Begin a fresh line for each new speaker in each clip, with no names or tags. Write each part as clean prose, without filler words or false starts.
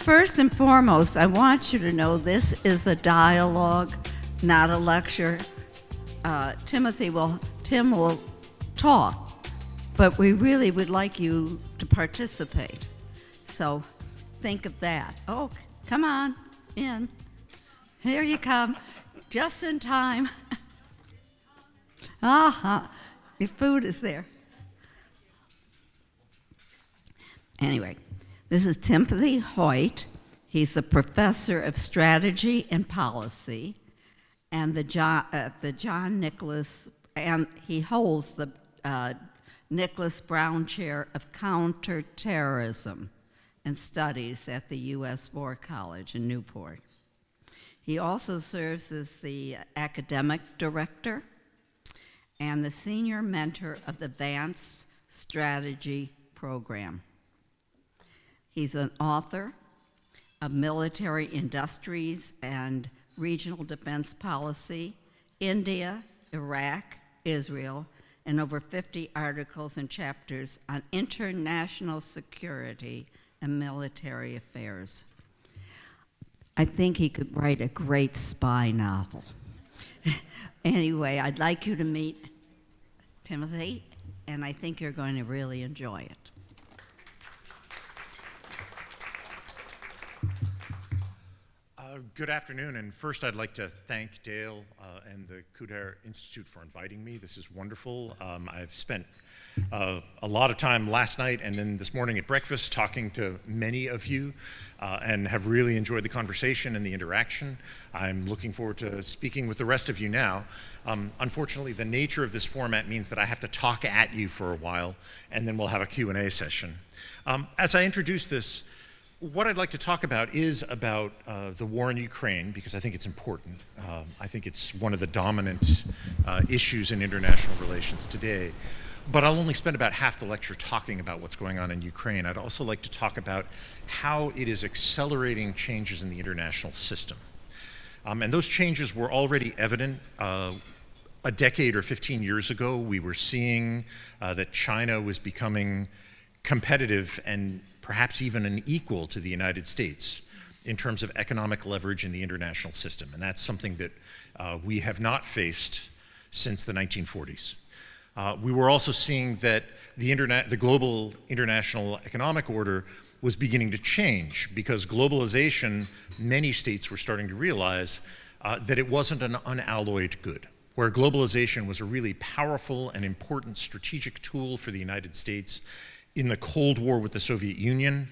First and foremost, I want you to know this is a dialogue, not a lecture. Tim will talk, but we really would like you to participate. So think of that. Oh, come on in. Here you come, just in time. Your food is there. Anyway, this is Timothy Hoyt. He's a professor of strategy and policy, and the John Nicholas, and he holds the Nicholas Brown Chair of Counterterrorism and Studies at the U.S. War College in Newport. He also serves as the academic director and the senior mentor of the Advanced Strategist Program. He's an author of military industries and regional defense policy, India, Iraq, Israel, and over 50 articles and chapters on international security and military affairs. I think he could write a great spy novel. Anyway, I'd like you to meet Timothy, and I think you're going to really enjoy it.
Good afternoon, and first I'd like to thank Dale and the Kuder Institute for inviting me. This is wonderful. I've spent a lot of time last night and then this morning at breakfast talking to many of you and have really enjoyed the conversation and the interaction. I'm looking forward to speaking with the rest of you now. Unfortunately, the nature of this format means that I have to talk at you for a while, and then we'll have a Q&A session. As I introduce this, what I'd like to talk about is about the war in Ukraine, because I think it's important. I think it's one of the dominant issues in international relations today. But I'll only spend about half the lecture talking about what's going on in Ukraine. I'd also like to talk about how it is accelerating changes in the international system. And those changes were already evident a decade or 15 years ago. We were seeing that China was becoming competitive and perhaps even an equal to the United States in terms of economic leverage in the international system. And that's something that we have not faced since the 1940s. We were also seeing that the global international economic order was beginning to change because globalization, many states were starting to realize that it wasn't an unalloyed good, where globalization was a really powerful and important strategic tool for the United States. In the Cold War with the Soviet Union,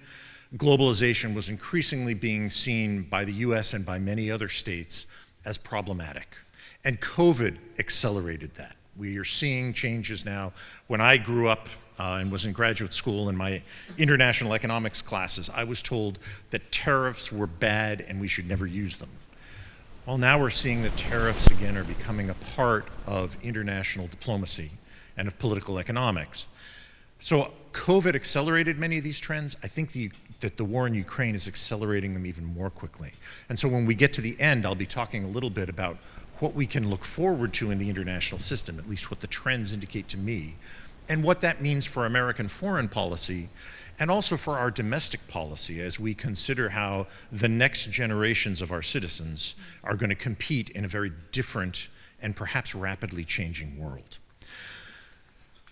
globalization was increasingly being seen by the US and by many other states as problematic. And COVID accelerated that. We are seeing changes now. When I grew up and was in graduate school in my international economics classes, I was told that tariffs were bad and we should never use them. Well, now we're seeing that tariffs again are becoming a part of international diplomacy and of political economics. So COVID accelerated many of these trends. I think that the war in Ukraine is accelerating them even more quickly. And so when we get to the end, I'll be talking a little bit about what we can look forward to in the international system, at least what the trends indicate to me, and what that means for American foreign policy, and also for our domestic policy as we consider how the next generations of our citizens are going to compete in a very different and perhaps rapidly changing world.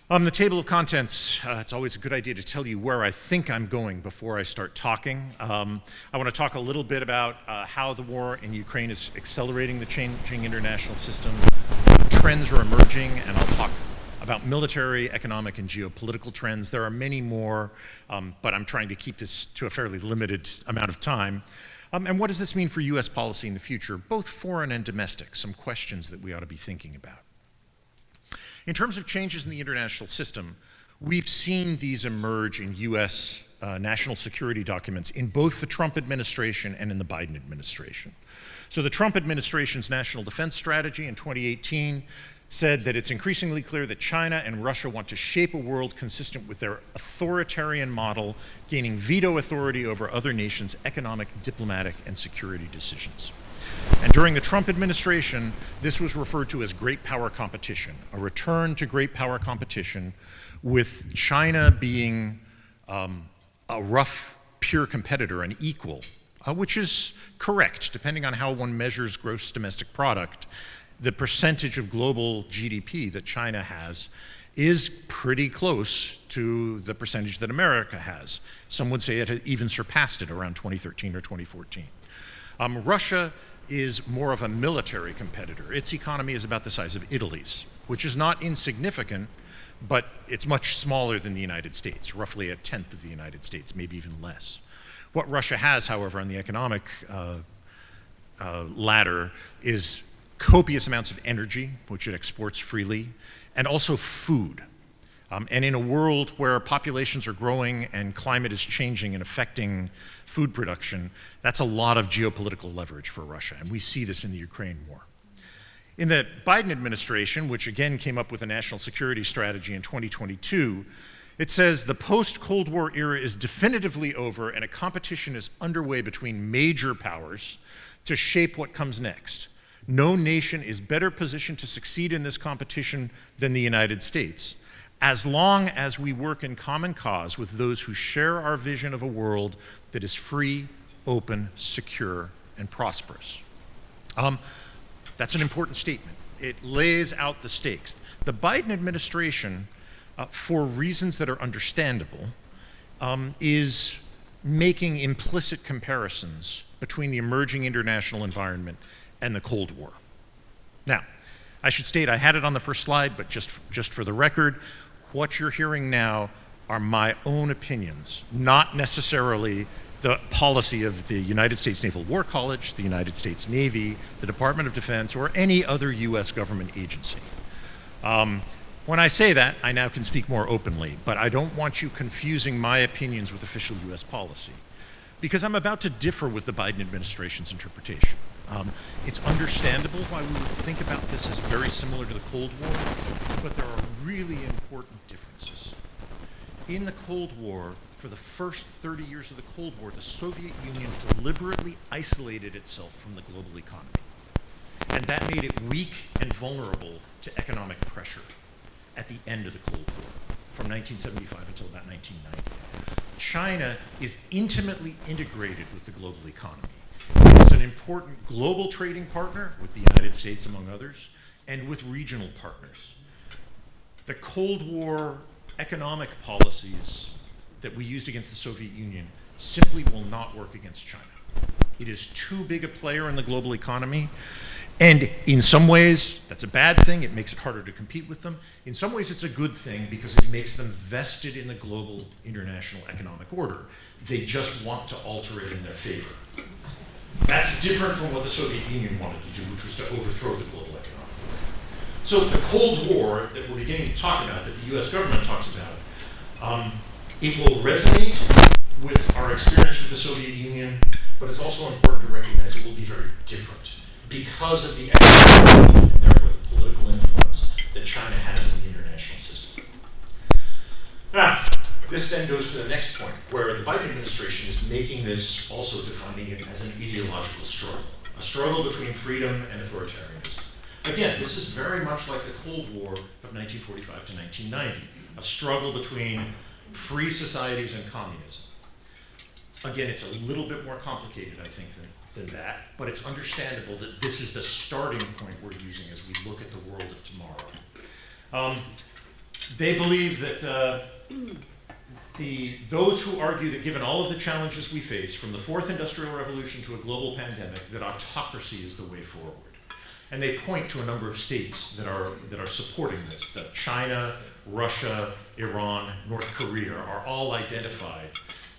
The table of contents, it's always a good idea to tell you where I think I'm going before I start talking. I want to talk a little bit about how the war in Ukraine is accelerating the changing international system. Trends are emerging, and I'll talk about military, economic, and geopolitical trends. There are many more, but I'm trying to keep this to a fairly limited amount of time. And what does this mean for US policy in the future, both foreign and domestic? Some questions that we ought to be thinking about. In terms of changes in the international system, we've seen these emerge in US national security documents in both the Trump administration and in the Biden administration. So the Trump administration's national defense strategy in 2018 said that it's increasingly clear that China and Russia want to shape a world consistent with their authoritarian model, gaining veto authority over other nations' economic, diplomatic, and security decisions. And during the Trump administration, this was referred to as great power competition, a return to great power competition, with China being a rough peer competitor, an equal, which is correct, depending on how one measures gross domestic product. The percentage of global GDP that China has is pretty close to the percentage that America has. Some would say it had even surpassed it around 2013 or 2014. Russia is more of a military competitor. Its economy is about the size of Italy's, which is not insignificant, but it's much smaller than the United States, roughly a tenth of the United States, maybe even less. What Russia has, however, on the economic ladder is copious amounts of energy, which it exports freely, and also food. And in a world where populations are growing and climate is changing and affecting food production, that's a lot of geopolitical leverage for Russia, and we see this in the Ukraine war. In the Biden administration, which again came up with a national security strategy in 2022, it says the post-Cold War era is definitively over and a competition is underway between major powers to shape what comes next. No nation is better positioned to succeed in this competition than the United States, as long as we work in common cause with those who share our vision of a world that is free, open, secure, and prosperous. That's an important statement. It lays out the stakes. The Biden administration, for reasons that are understandable, is making implicit comparisons between the emerging international environment and the Cold War. Now, I should state, I had it on the first slide, but just for the record, what you're hearing now are my own opinions, not necessarily the policy of the United States Naval War College, the United States Navy, the Department of Defense, or any other US government agency. When I say that, I now can speak more openly, but I don't want you confusing my opinions with official US policy, because I'm about to differ with the Biden administration's interpretation. It's understandable why we would think about this as very similar to the Cold War, but there are really important differences. In the Cold War, for the first 30 years of the Cold War, the Soviet Union deliberately isolated itself from the global economy. And that made it weak and vulnerable to economic pressure at the end of the Cold War, from 1975 until about 1990. China is intimately integrated with the global economy. It's an important global trading partner with the United States, among others, and with regional partners. The Cold War economic policies that we used against the Soviet Union simply will not work against China. It is too big a player in the global economy, and in some ways, that's a bad thing. It makes it harder to compete with them. In some ways, it's a good thing because it makes them vested in the global international economic order. They just want to alter it in their favor. That's different from what the Soviet Union wanted to do, which was to overthrow the global economic order. So the Cold War that we're beginning to talk about, that the US government talks about, it will resonate with our experience with the Soviet Union, but it's also important to recognize it will be very different because of the economic and therefore the political influence that China has in the international system. Now, this then goes to the next point, where the Biden administration is making this, also defining it as an ideological struggle, a struggle between freedom and authoritarianism. Again, this is very much like the Cold War of 1945 to 1990, a struggle between free societies and communism. Again, it's a little bit more complicated, I think, than that, but it's understandable that this is the starting point we're using as we look at the world of tomorrow. They believe that those who argue that given all of the challenges we face, from the fourth industrial revolution to a global pandemic, that autocracy is the way forward. And they point to a number of states that are supporting this, that China, Russia, Iran, North Korea are all identified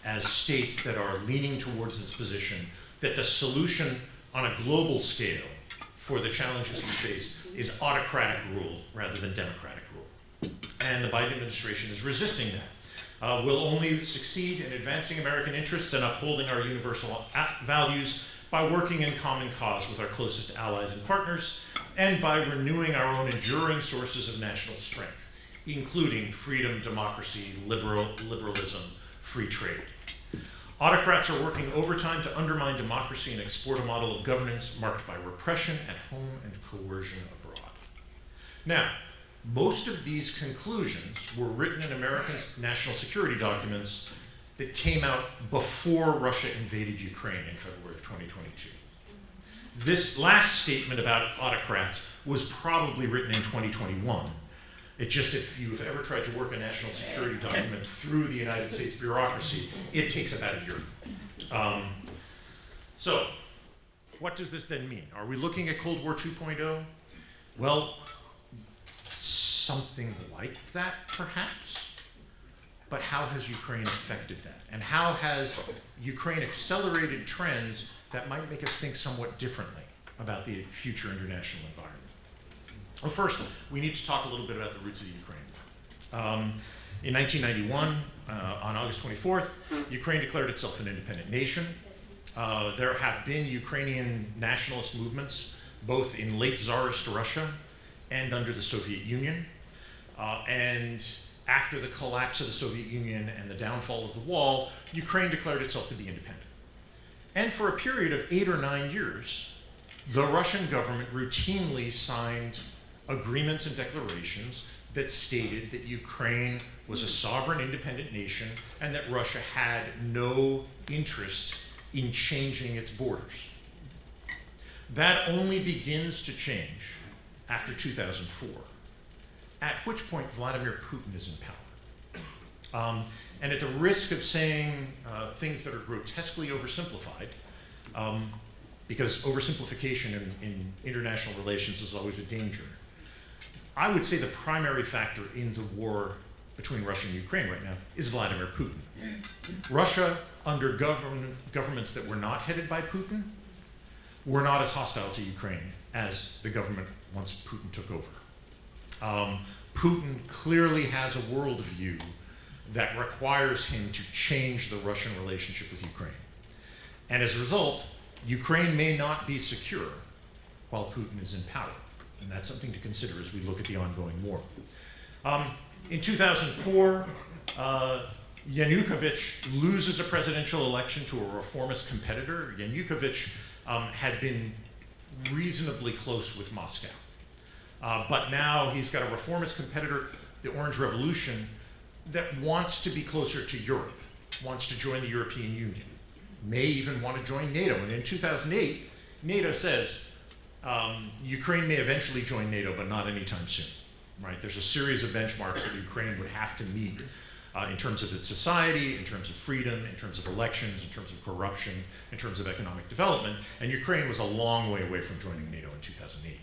as states that are leaning towards this position, that the solution on a global scale for the challenges we face is autocratic rule rather than democratic rule. And the Biden administration is resisting that. We'll only succeed in advancing American interests and upholding our universal values by working in common cause with our closest allies and partners, and by renewing our own enduring sources of national strength, including freedom, democracy, liberalism, free trade. Autocrats are working overtime to undermine democracy and export a model of governance marked by repression at home and coercion abroad. Now, most of these conclusions were written in American national security documents that came out before Russia invaded Ukraine in February of 2022. This last statement about autocrats was probably written in 2021. It just, if you've ever tried to work a national security document through the United States bureaucracy, it takes about a year. So, what does this then mean? Are we looking at Cold War 2.0? Well, something like that, perhaps. But how has Ukraine affected that? And how has Ukraine accelerated trends that might make us think somewhat differently about the future international environment? Well, first, we need to talk a little bit about the roots of Ukraine. In 1991, on August 24th, Ukraine declared itself an independent nation. There have been Ukrainian nationalist movements, both in late Tsarist Russia and under the Soviet Union. And after the collapse of the Soviet Union and the downfall of the wall, Ukraine declared itself to be independent. And for a period of 8 or 9 years, the Russian government routinely signed agreements and declarations that stated that Ukraine was a sovereign independent nation and that Russia had no interest in changing its borders. That only begins to change after 2004, at which point Vladimir Putin is in power. And at the risk of saying things that are grotesquely oversimplified, because oversimplification in international relations is always a danger, I would say the primary factor in the war between Russia and Ukraine right now is Vladimir Putin. Russia, under governments that were not headed by Putin, were not as hostile to Ukraine as the government once Putin took over. Putin clearly has a worldview that requires him to change the Russian relationship with Ukraine. And as a result, Ukraine may not be secure while Putin is in power. And that's something to consider as we look at the ongoing war. In 2004, Yanukovych loses a presidential election to a reformist competitor. Yanukovych had been reasonably close with Moscow. But now he's got a reformist competitor, the Orange Revolution, that wants to be closer to Europe, wants to join the European Union, may even want to join NATO. And in 2008, NATO says, Ukraine may eventually join NATO, but not anytime soon. Right? There's a series of benchmarks that Ukraine would have to meet in terms of its society, in terms of freedom, in terms of elections, in terms of corruption, in terms of economic development, and Ukraine was a long way away from joining NATO in 2008.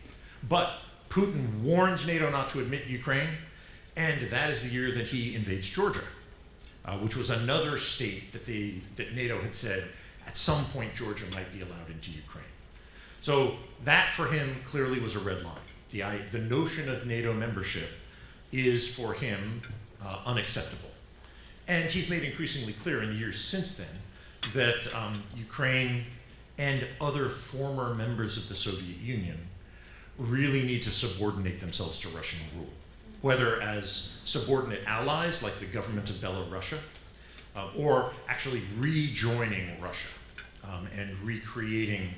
But Putin warns NATO not to admit Ukraine, and that is the year that he invades Georgia, which was another state that NATO had said at some point Georgia might be allowed into Ukraine. So that for him clearly was a red line. The notion of NATO membership is for him unacceptable. And he's made increasingly clear in the years since then that Ukraine and other former members of the Soviet Union really need to subordinate themselves to Russian rule, whether as subordinate allies like the government of Belarus, or actually rejoining Russia and recreating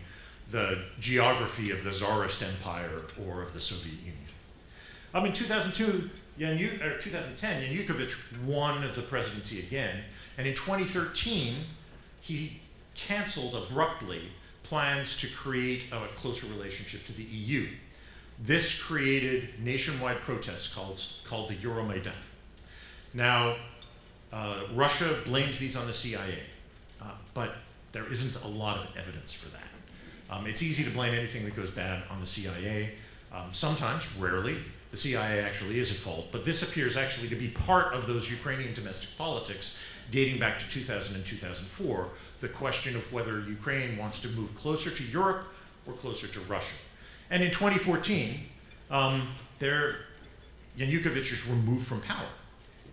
the geography of the Tsarist Empire or of the Soviet Union. In 2010, Yanukovych won the presidency again, and in 2013, he canceled abruptly plans to create a closer relationship to the EU. This created nationwide protests called the Euromaidan. Now, Russia blames these on the CIA, but there isn't a lot of evidence for that. It's easy to blame anything that goes bad on the CIA. Sometimes, rarely, the CIA actually is at fault, but this appears actually to be part of those Ukrainian domestic politics dating back to 2000 and 2004, the question of whether Ukraine wants to move closer to Europe or closer to Russia. And in 2014, Yanukovych is removed from power.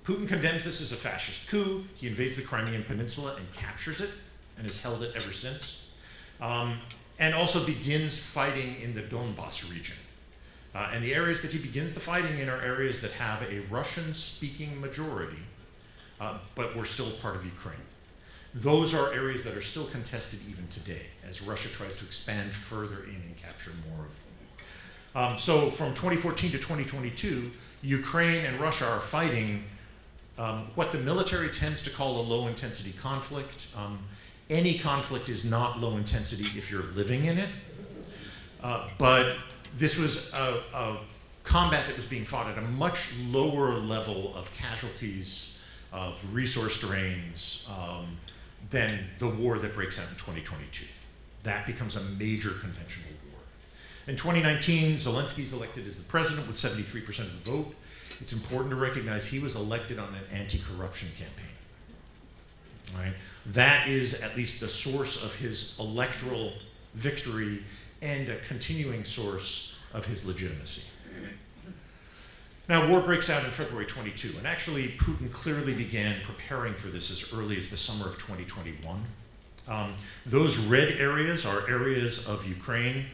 Putin condemns this as a fascist coup. He invades the Crimean Peninsula and captures it, and has held it ever since. And also begins fighting in the Donbas region. And the areas that he begins the fighting in are areas that have a Russian-speaking majority, but were still part of Ukraine. Those are areas that are still contested even today, as Russia tries to expand further in and capture more of them. So from 2014 to 2022, Ukraine and Russia are fighting what the military tends to call a low-intensity conflict. Any conflict is not low intensity if you're living in it, but this was a combat that was being fought at a much lower level of casualties, of resource drains, than the war that breaks out in 2022. That becomes a major conventional war. In 2019, Zelensky's elected as the president with 73% of the vote. It's important to recognize he was elected on an anti-corruption campaign. Right? That is at least the source of his electoral victory and a continuing source of his legitimacy. Now, war breaks out in February 22, and actually Putin clearly began preparing for this as early as the summer of 2021. Those red areas are areas of Ukraine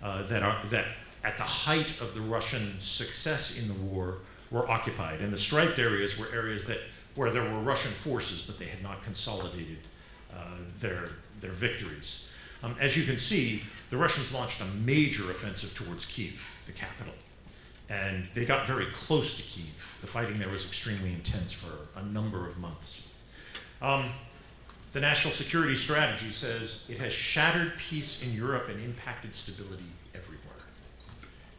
that at the height of the Russian success in the war were occupied, and the striped areas were areas where there were Russian forces, but they had not consolidated their victories. As you can see, the Russians launched a major offensive towards Kyiv, the capital. And they got very close to Kyiv. The fighting there was extremely intense for a number of months. The national security strategy says it has shattered peace in Europe and impacted stability everywhere.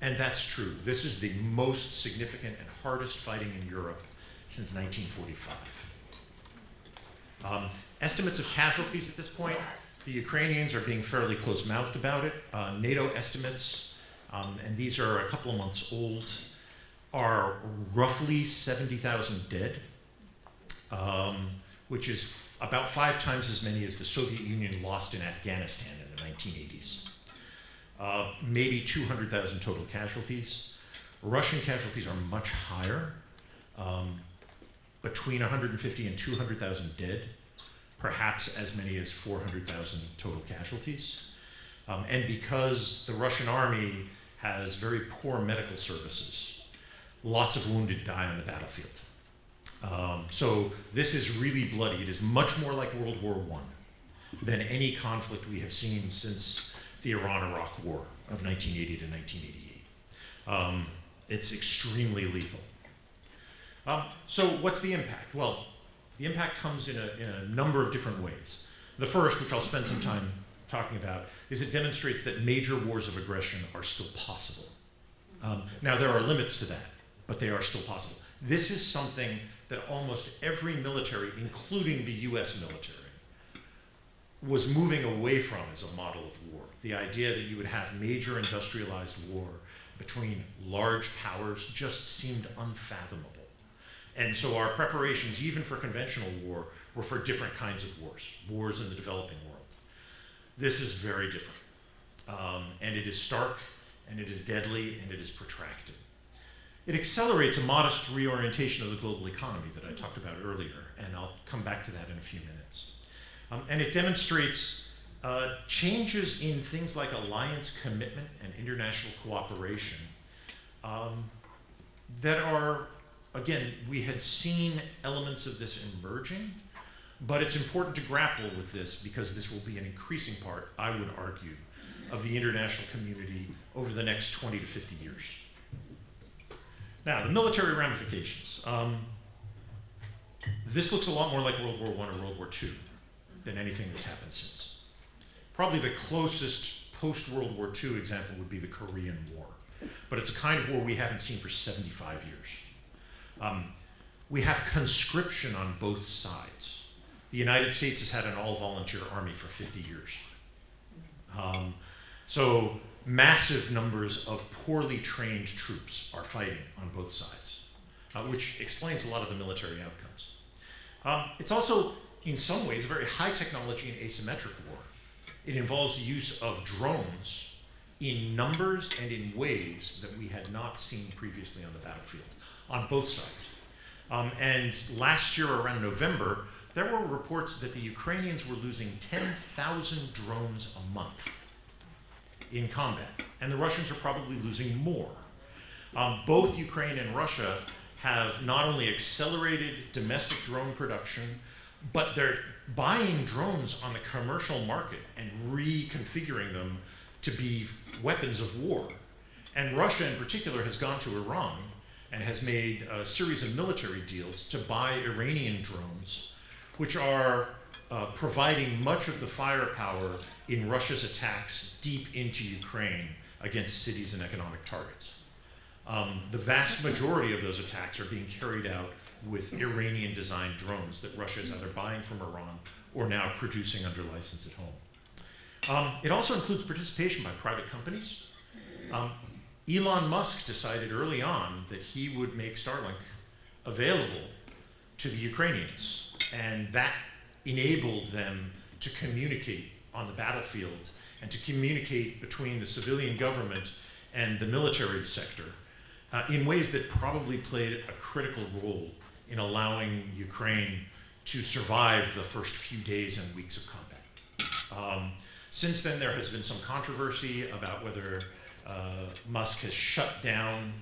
And that's true. This is the most significant and hardest fighting in Europe since 1945. Estimates of casualties at this point, the Ukrainians are being fairly close-mouthed about it. NATO estimates, and these are a couple of months old, are roughly 70,000 dead, which is about 5 times as many as the Soviet Union lost in Afghanistan in the 1980s. Maybe 200,000 total casualties. Russian casualties are much higher, between 150 and 200,000 dead, perhaps as many as 400,000 total casualties. And because the Russian army has very poor medical services, lots of wounded die on the battlefield. So this is really bloody. It is much more like World War I than any conflict we have seen since the Iran-Iraq War of 1980 to 1988. It's extremely lethal. So what's the impact? Well, the impact comes in a number of different ways. The first, which I'll spend some time talking about, is it demonstrates that major wars of aggression are still possible. Now, there are limits to that, but they are still possible. This is something that almost every military, including the US military, was moving away from as a model of war. The idea that you would have major industrialized war between large powers just seemed unfathomable. And so our preparations, even for conventional war, were for different kinds of wars in the developing world. This is very different. And it is stark, and it is deadly, and it is protracted. It accelerates a modest reorientation of the global economy that I talked about earlier, and I'll come back to that in a few minutes. And it demonstrates changes in things like alliance commitment and international cooperation that are, again, we had seen elements of this emerging, but it's important to grapple with this because this will be an increasing part, I would argue, of the international community over the next 20 to 50 years. Now, the military ramifications. This looks a lot more like World War I or World War II than anything that's happened since. Probably the closest post-World War II example would be the Korean War, but it's a kind of war we haven't seen for 75 years. We have conscription on both sides. The United States has had an all-volunteer army for 50 years. So massive numbers of poorly trained troops are fighting on both sides, which explains a lot of the military outcomes. It's also, in some ways, a very high technology and asymmetric war. It involves the use of drones in numbers and in ways that we had not seen previously on the battlefield, on both sides. And last year, around November, there were reports that the Ukrainians were losing 10,000 drones a month in combat, and the Russians are probably losing more. Both Ukraine and Russia have not only accelerated domestic drone production, but they're buying drones on the commercial market and reconfiguring them to be weapons of war. And Russia in particular has gone to Iran and has made a series of military deals to buy Iranian drones, which are providing much of the firepower in Russia's attacks deep into Ukraine against cities and economic targets. The vast majority of those attacks are being carried out with Iranian-designed drones that Russia is either buying from Iran or now producing under license at home. It also includes participation by private companies. Elon Musk decided early on that he would make Starlink available to the Ukrainians, and that enabled them to communicate on the battlefield and to communicate between the civilian government and the military sector in ways that probably played a critical role in allowing Ukraine to survive the first few days and weeks of combat. Since then, there has been some controversy about whether Musk has shut down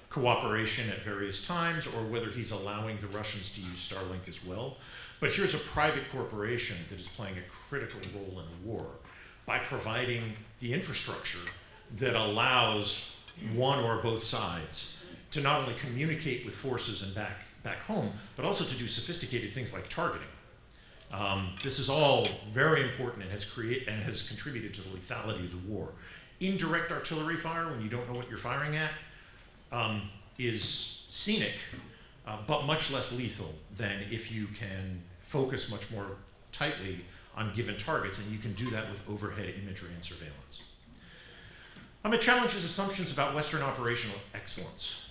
cooperation at various times or whether he's allowing the Russians to use Starlink as well. But here's a private corporation that is playing a critical role in the war by providing the infrastructure that allows one or both sides to not only communicate with forces and back home, but also to do sophisticated things like targeting. This is all very important and has contributed to the lethality of the war. Indirect artillery fire, when you don't know what you're firing at, is scenic, but much less lethal than if you can focus much more tightly on given targets, and you can do that with overhead imagery and surveillance. It challenges assumptions about Western operational excellence.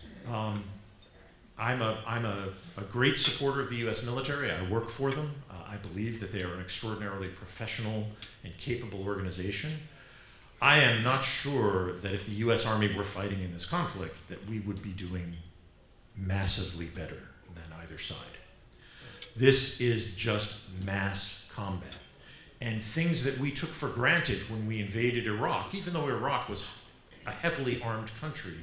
I'm a great supporter of the US military. I work for them. I believe that they are an extraordinarily professional and capable organization. I am not sure that if the US Army were fighting in this conflict, that we would be doing massively better than either side. This is just mass combat. And things that we took for granted when we invaded Iraq, even though Iraq was a heavily armed country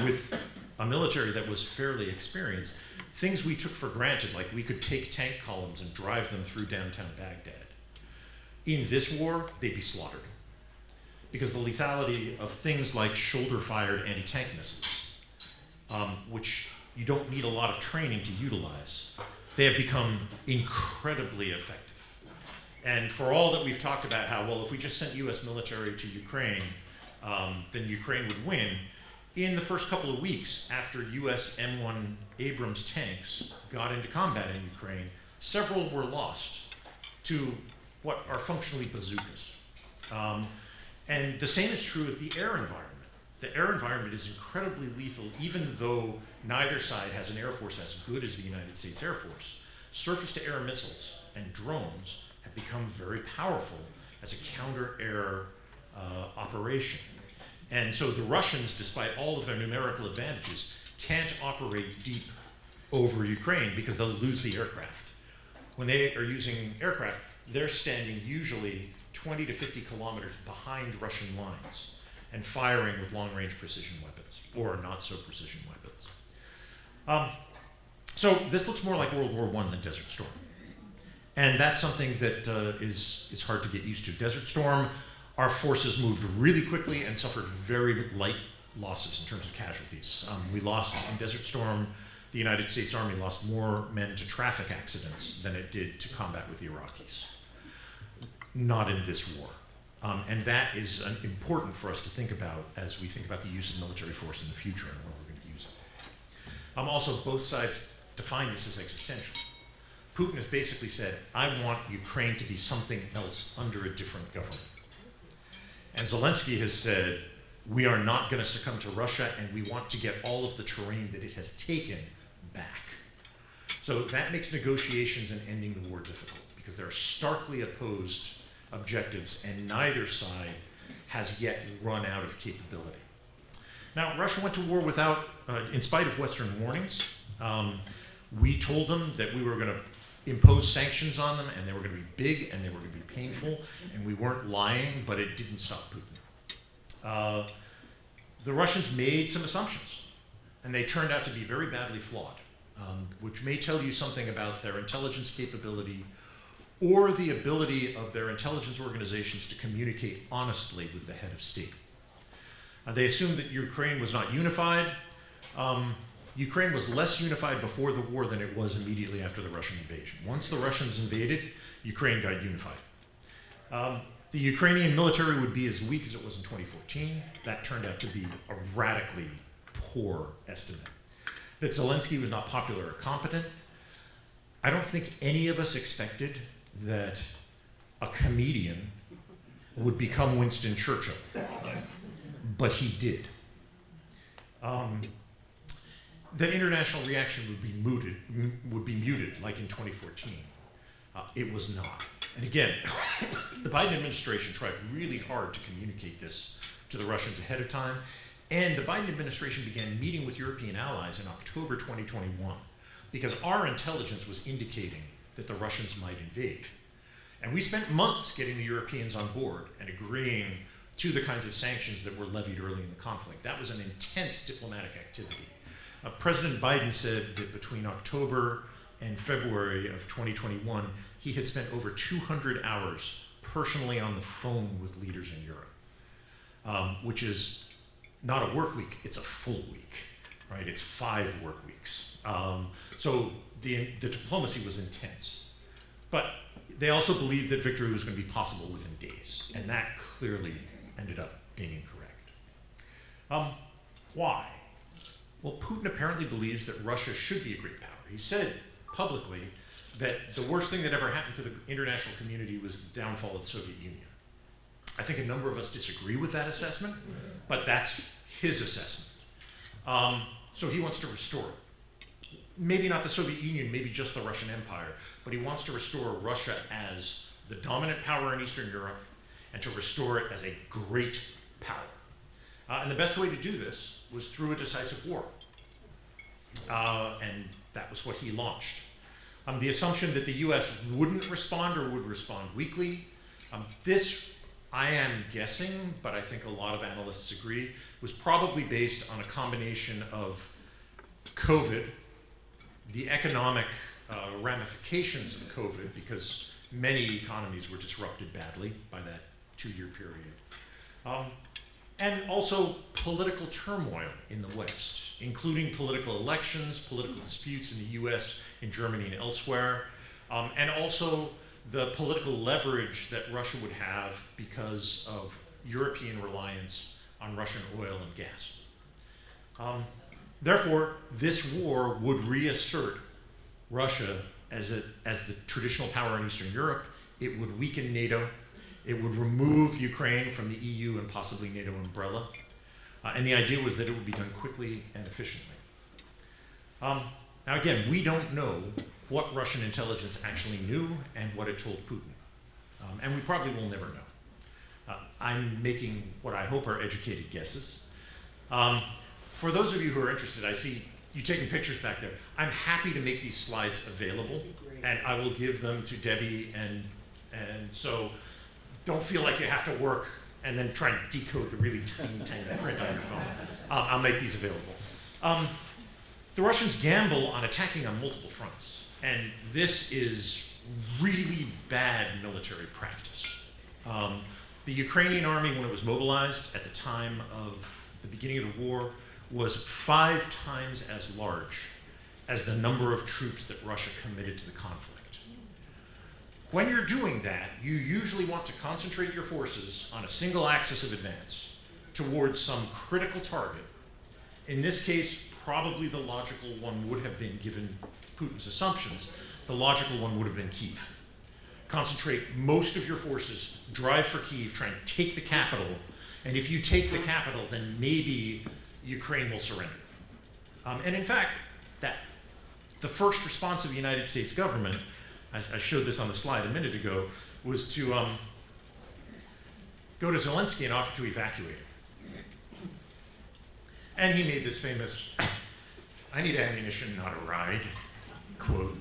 with a military that was fairly experienced, things we took for granted, like we could take tank columns and drive them through downtown Baghdad. In this war, they'd be slaughtered, because the lethality of things like shoulder-fired anti-tank missiles, which you don't need a lot of training to utilize, they have become incredibly effective. And for all that we've talked about how, well, if we just sent US military to Ukraine, then Ukraine would win, in the first couple of weeks after US M1 Abrams tanks got into combat in Ukraine, several were lost to what are functionally bazookas. And the same is true of the air environment. The air environment is incredibly lethal, even though neither side has an air force as good as the United States Air Force. Surface-to-air missiles and drones have become very powerful as a counter-air operation. And so the Russians, despite all of their numerical advantages, can't operate deep over Ukraine because they'll lose the aircraft. When they are using aircraft, they're standing usually 20 to 50 kilometers behind Russian lines and firing with long-range precision weapons, or not-so-precision weapons. So this looks more like World War I than Desert Storm. And that's something that is hard to get used to. Desert Storm, our forces moved really quickly and suffered very light losses in terms of casualties. We lost, in Desert Storm, the United States Army lost more men to traffic accidents than it did to combat with the Iraqis. Not in this war. And that is important for us to think about as we think about the use of military force in the future and where we're going to use it. Also, both sides define this as existential. Putin has basically said, I want Ukraine to be something else under a different government. And Zelensky has said, we are not going to succumb to Russia, and we want to get all of the terrain that it has taken back. So that makes negotiations and ending the war difficult, because there are starkly opposed objectives, and neither side has yet run out of capability. Now, Russia went to war without, in spite of Western warnings. We told them that we were going to impose sanctions on them, and they were going to be big, and they were going to be painful, and we weren't lying, but it didn't stop Putin. The Russians made some assumptions, and they turned out to be very badly flawed, which may tell you something about their intelligence capability or the ability of their intelligence organizations to communicate honestly with the head of state. They assumed that Ukraine was not unified, Ukraine was less unified before the war than it was immediately after the Russian invasion. Once the Russians invaded, Ukraine got unified. The Ukrainian military would be as weak as it was in 2014. That turned out to be a radically poor estimate. That Zelensky was not popular or competent. I don't think any of us expected that a comedian would become Winston Churchill, but he did. That international reaction would be muted, like in 2014. It was not. And again, the Biden administration tried really hard to communicate this to the Russians ahead of time, and the Biden administration began meeting with European allies in October 2021 because our intelligence was indicating that the Russians might invade. And we spent months getting the Europeans on board and agreeing to the kinds of sanctions that were levied early in the conflict. That was an intense diplomatic activity. President Biden said that between October and February of 2021, he had spent over 200 hours personally on the phone with leaders in Europe, which is not a work week, it's a full week, right? It's 5 work weeks. So the diplomacy was intense. But they also believed that victory was going to be possible within days, and that clearly ended up being incorrect. Why? Well, Putin apparently believes that Russia should be a great power. He said publicly that the worst thing that ever happened to the international community was the downfall of the Soviet Union. I think a number of us disagree with that assessment, but that's his assessment. So he wants to restore it. Maybe not the Soviet Union, maybe just the Russian Empire, but he wants to restore Russia as the dominant power in Eastern Europe and to restore it as a great power. And the best way to do this was through a decisive war. And that was what he launched. The assumption that the US wouldn't respond or would respond weakly, this, I am guessing, but I think a lot of analysts agree, was probably based on a combination of COVID, the economic ramifications of COVID, because many economies were disrupted badly by that 2-year period. And also political turmoil in the West, including political elections, political disputes in the US, in Germany, and elsewhere, and also the political leverage that Russia would have because of European reliance on Russian oil and gas. Therefore, this war would reassert Russia as the traditional power in Eastern Europe. It would weaken NATO. It would remove Ukraine from the EU and possibly NATO umbrella. And the idea was that it would be done quickly and efficiently. Now again, we don't know what Russian intelligence actually knew and what it told Putin. And we probably will never know. I'm making what I hope are educated guesses. For those of you who are interested, I see you taking pictures back there. I'm happy to make these slides available, and I will give them to Debbie, and so don't feel like you have to work and then try and decode the really tiny, tiny print on your phone. I'll make these available. The Russians gamble on attacking on multiple fronts, and this is really bad military practice. The Ukrainian army, when it was mobilized at the time of the beginning of the war, was 5 times as large as the number of troops that Russia committed to the conflict. When you're doing that, you usually want to concentrate your forces on a single axis of advance towards some critical target. In this case, probably the logical one would have been, given Putin's assumptions, the logical one would have been Kyiv. Concentrate most of your forces, drive for Kyiv, try and take the capital, and if you take the capital, then maybe Ukraine will surrender. And in fact, the first response of the United States government, I showed this on the slide a minute ago, was to go to Zelensky and offer to evacuate him. And he made this famous, "I need ammunition, not a ride," quote.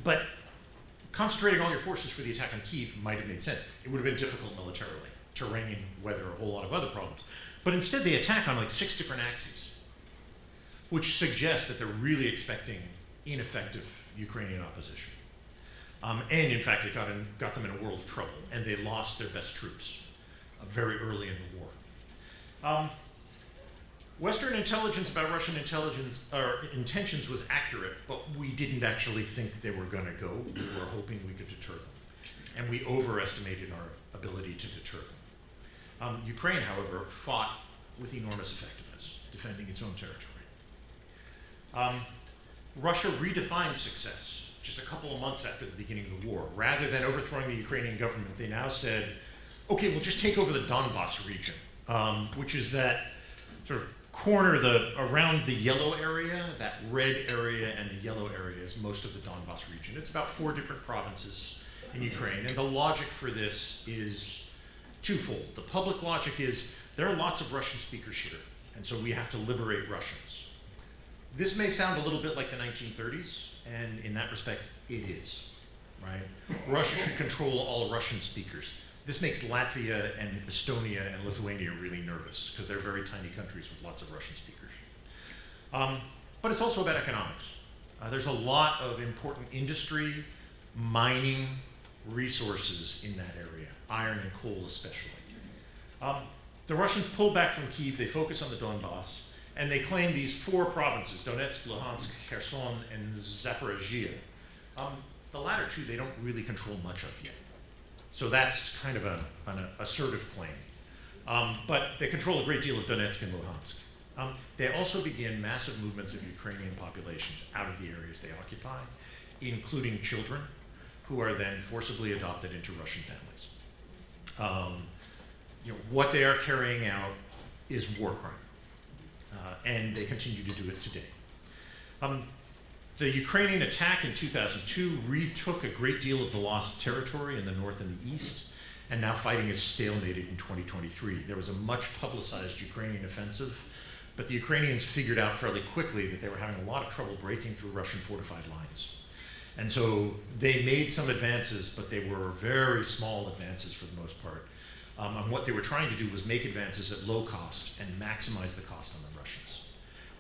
But concentrating all your forces for the attack on Kyiv might have made sense. It would have been difficult militarily, terrain, weather, a whole lot of other problems. But instead they attack on like 6 different axes, which suggests that they're really expecting ineffective Ukrainian opposition. And in fact, it got them in a world of trouble, and they lost their best troops very early in the war. Western intelligence about Russian intelligence or intentions was accurate, but we didn't actually think they were going to go. We were hoping we could deter them. And we overestimated our ability to deter them. Ukraine, however, fought with enormous effectiveness, defending its own territory. Russia redefined success just a couple of months after the beginning of the war. Rather than overthrowing the Ukrainian government, they now said, okay, we'll just take over the Donbas region, which is that sort of corner around the yellow area, that red area and the yellow area is most of the Donbas region. It's about 4 different provinces in Ukraine, and the logic for this is twofold. The public logic is there are lots of Russian speakers here, and so we have to liberate Russians. This may sound a little bit like the 1930s, and in that respect, it is, right? Russia should control all Russian speakers. This makes Latvia and Estonia and Lithuania really nervous because they're very tiny countries with lots of Russian speakers. But it's also about economics. There's a lot of important industry, mining, resources in that area, iron and coal especially. The Russians pull back from Kyiv, they focus on the Donbass, and they claim these 4 provinces, Donetsk, Luhansk, Kherson, and Zaporizhia. The latter 2 they don't really control much of yet. So that's kind of an assertive claim. But they control a great deal of Donetsk and Luhansk. They also begin massive movements of Ukrainian populations out of the areas they occupy, including children, who are then forcibly adopted into Russian families. What they are carrying out is war crime, and they continue to do it today. The Ukrainian attack in 2002 retook a great deal of the lost territory in the north and the east, and now fighting is stalemated in 2023. There was a much publicized Ukrainian offensive, but the Ukrainians figured out fairly quickly that they were having a lot of trouble breaking through Russian fortified lines. And so they made some advances, but they were very small advances for the most part. And what they were trying to do was make advances at low cost and maximize the cost on the Russians,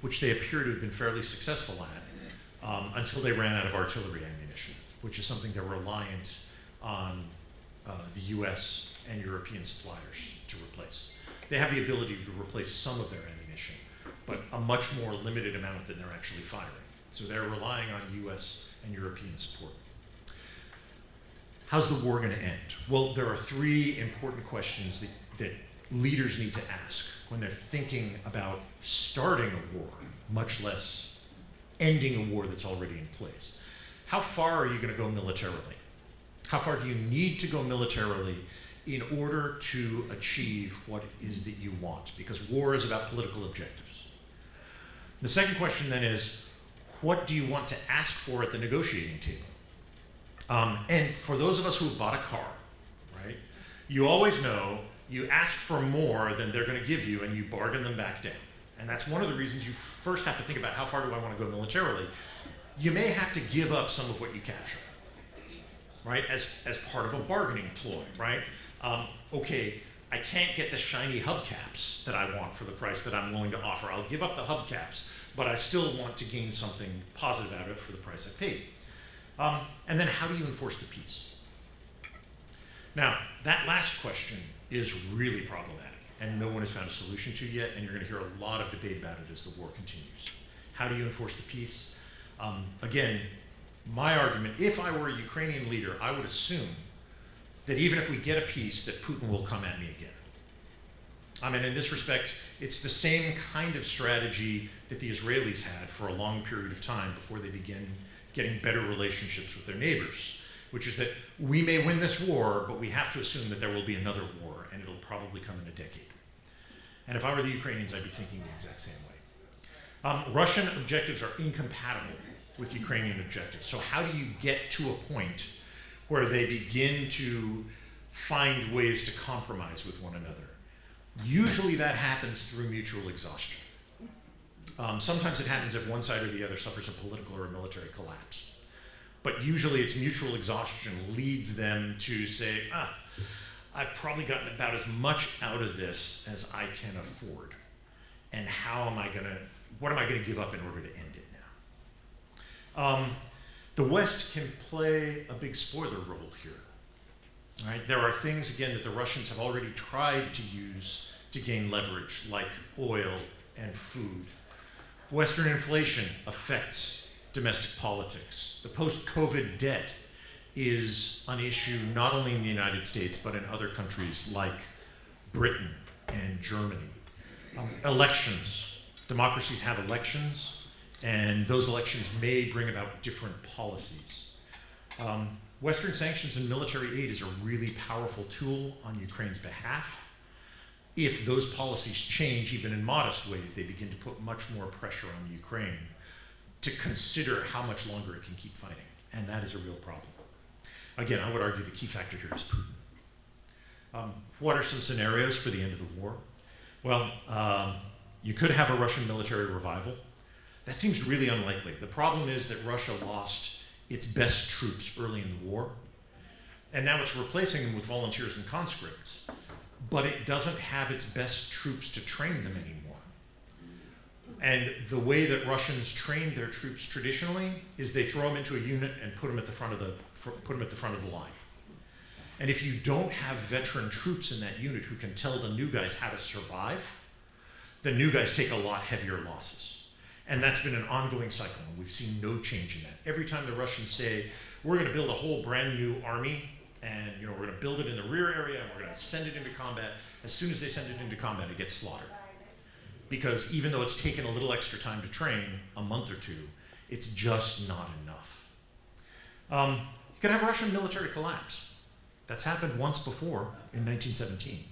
which they appear to have been fairly successful at. Until they ran out of artillery ammunition, which is something they're reliant on the US and European suppliers to replace. They have the ability to replace some of their ammunition, but a much more limited amount than they're actually firing. So they're relying on US and European support. How's the war going to end? Well, there are 3 important questions that leaders need to ask when they're thinking about starting a war, much less ending a war that's already in place. How far are you going to go militarily? How far do you need to go militarily in order to achieve what it is that you want? Because war is about political objectives. The second question then is, what do you want to ask for at the negotiating table? And for those of us who have bought a car, right, you always know you ask for more than they're going to give you and you bargain them back down. And that's one of the reasons you first have to think about how far do I want to go militarily. You may have to give up some of what you capture, right, as part of a bargaining ploy, right? Okay, I can't get the shiny hubcaps that I want for the price that I'm willing to offer. I'll give up the hubcaps, but I still want to gain something positive out of it for the price I paid. And then how do you enforce the peace? Now, that last question is really problematic, and no one has found a solution to yet, and you're going to hear a lot of debate about it as the war continues. How do you enforce the peace? Again, my argument, if I were a Ukrainian leader, I would assume that even if we get a peace, that Putin will come at me again. I mean, in this respect, it's the same kind of strategy that the Israelis had for a long period of time before they begin getting better relationships with their neighbors, which is that we may win this war, but we have to assume that there will be another war, and it'll probably come in a decade. And if I were the Ukrainians, I'd be thinking the exact same way. Russian objectives are incompatible with Ukrainian objectives. So how do you get to a point where they begin to find ways to compromise with one another? Usually that happens through mutual exhaustion. Sometimes it happens if one side or the other suffers a political or a military collapse. But usually it's mutual exhaustion leads them to say, I've probably gotten about as much out of this as I can afford. And what am I gonna give up in order to end it now? The West can play a big spoiler role here. Right? There are things, again, that the Russians have already tried to use to gain leverage, like oil and food. Western inflation affects domestic politics. The post-COVID debt is an issue not only in the United States, but in other countries like Britain and Germany. Elections. Democracies have elections, and those elections may bring about different policies. Western sanctions and military aid is a really powerful tool on Ukraine's behalf. If those policies change, even in modest ways, they begin to put much more pressure on Ukraine to consider how much longer it can keep fighting, and that is a real problem. Again, I would argue the key factor here is Putin. What are some scenarios for the end of the war? Well, you could have a Russian military revival. That seems really unlikely. The problem is that Russia lost its best troops early in the war, and now it's replacing them with volunteers and conscripts, but it doesn't have its best troops to train them anymore. And the way that Russians train their troops traditionally is they throw them into a unit and put them at the front of the line. And if you don't have veteran troops in that unit who can tell the new guys how to survive, the new guys take a lot heavier losses. And that's been an ongoing cycle, and we've seen no change in that. Every time the Russians say, we're going to build a whole brand new army, and we're going to build it in the rear area, and we're going to send it into combat, as soon as they send it into combat, it gets slaughtered. Because even though it's taken a little extra time to train, a month or two, it's just not enough. You can have Russian military collapse. That's happened once before in 1917.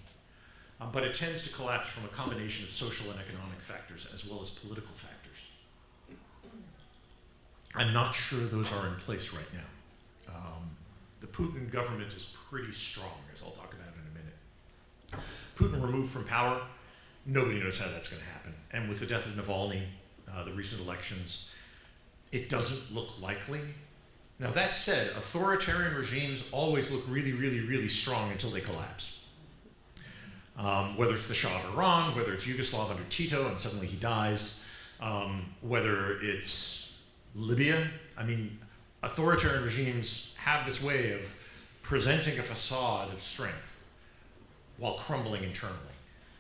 But it tends to collapse from a combination of social and economic factors as well as political factors. I'm not sure those are in place right now. The Putin government is pretty strong, as I'll talk about in a minute. Putin removed from power, nobody knows how that's going to happen. And with the death of Navalny, the recent elections, it doesn't look likely. Now that said, authoritarian regimes always look really, really, really strong until they collapse. Whether it's the Shah of Iran, whether it's Yugoslav under Tito and suddenly he dies, whether it's Libya. I mean, authoritarian regimes have this way of presenting a facade of strength while crumbling internally.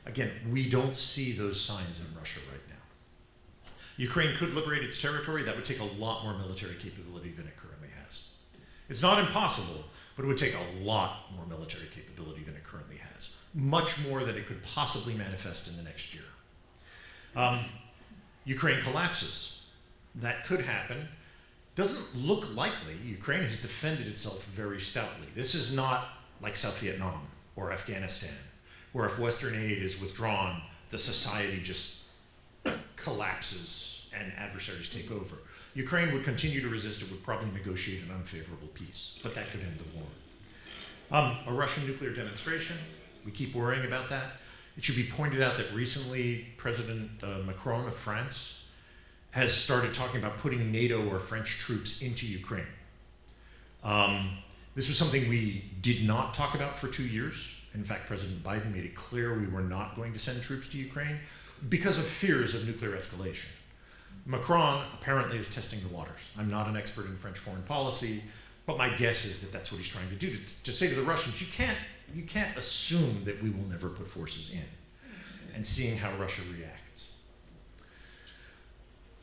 Again, we don't see those signs in Russia right now. Ukraine could liberate its territory. That would take a lot more military capability than it currently has. It's not impossible, but it would take a lot more military capability than it currently has. Much more than it could possibly manifest in the next year. Ukraine collapses. That could happen. Doesn't look likely. Ukraine has defended itself very stoutly. This is not like South Vietnam or Afghanistan, where if Western aid is withdrawn, the society just collapses and adversaries take over. Ukraine would continue to resist. It would probably negotiate an unfavorable peace, but that could end the war. A Russian nuclear demonstration, we keep worrying about that. It should be pointed out that recently President Macron of France has started talking about putting NATO or French troops into Ukraine. This was something we did not talk about for 2 years. In fact, President Biden made it clear we were not going to send troops to Ukraine because of fears of nuclear escalation. Macron apparently is testing the waters. I'm not an expert in French foreign policy, but my guess is that that's what he's trying to do, to say to the Russians, you can't assume that we will never put forces in, and seeing how Russia reacts.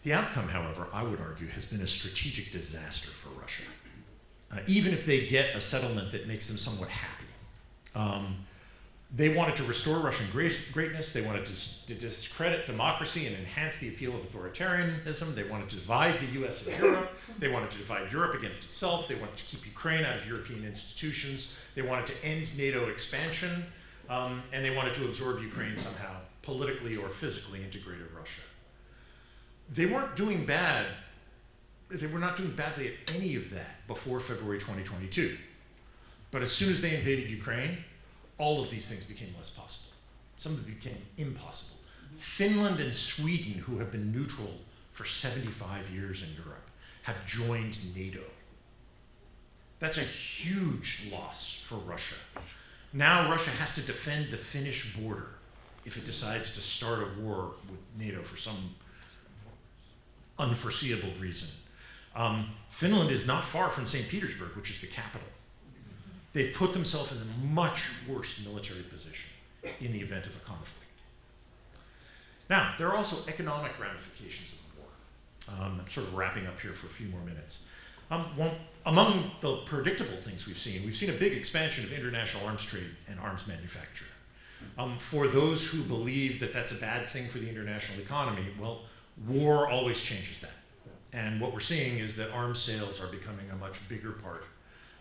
The outcome, however, I would argue, has been a strategic disaster for Russia. Even if they get a settlement that makes them somewhat happy. They wanted to restore Russian greatness. They wanted to discredit democracy and enhance the appeal of authoritarianism. They wanted to divide the US and Europe. They wanted to divide Europe against itself. They wanted to keep Ukraine out of European institutions. They wanted to end NATO expansion. And they wanted to absorb Ukraine somehow, politically or physically integrated Russia. They weren't doing bad. They were not doing badly at any of that before February 2022. But as soon as they invaded Ukraine, all of these things became less possible. Some of them became impossible. Finland and Sweden, who have been neutral for 75 years in Europe, have joined NATO. That's a huge loss for Russia. Now Russia has to defend the Finnish border if it decides to start a war with NATO for some unforeseeable reason. Finland is not far from St. Petersburg, which is the capital. They've put themselves in a much worse military position in the event of a conflict. Now, there are also economic ramifications of the war. I'm sort of wrapping up here for a few more minutes. Among the predictable things we've seen a big expansion of international arms trade and arms manufacture. For those who believe that that's a bad thing for the international economy, well, war always changes that. And what we're seeing is that arms sales are becoming a much bigger part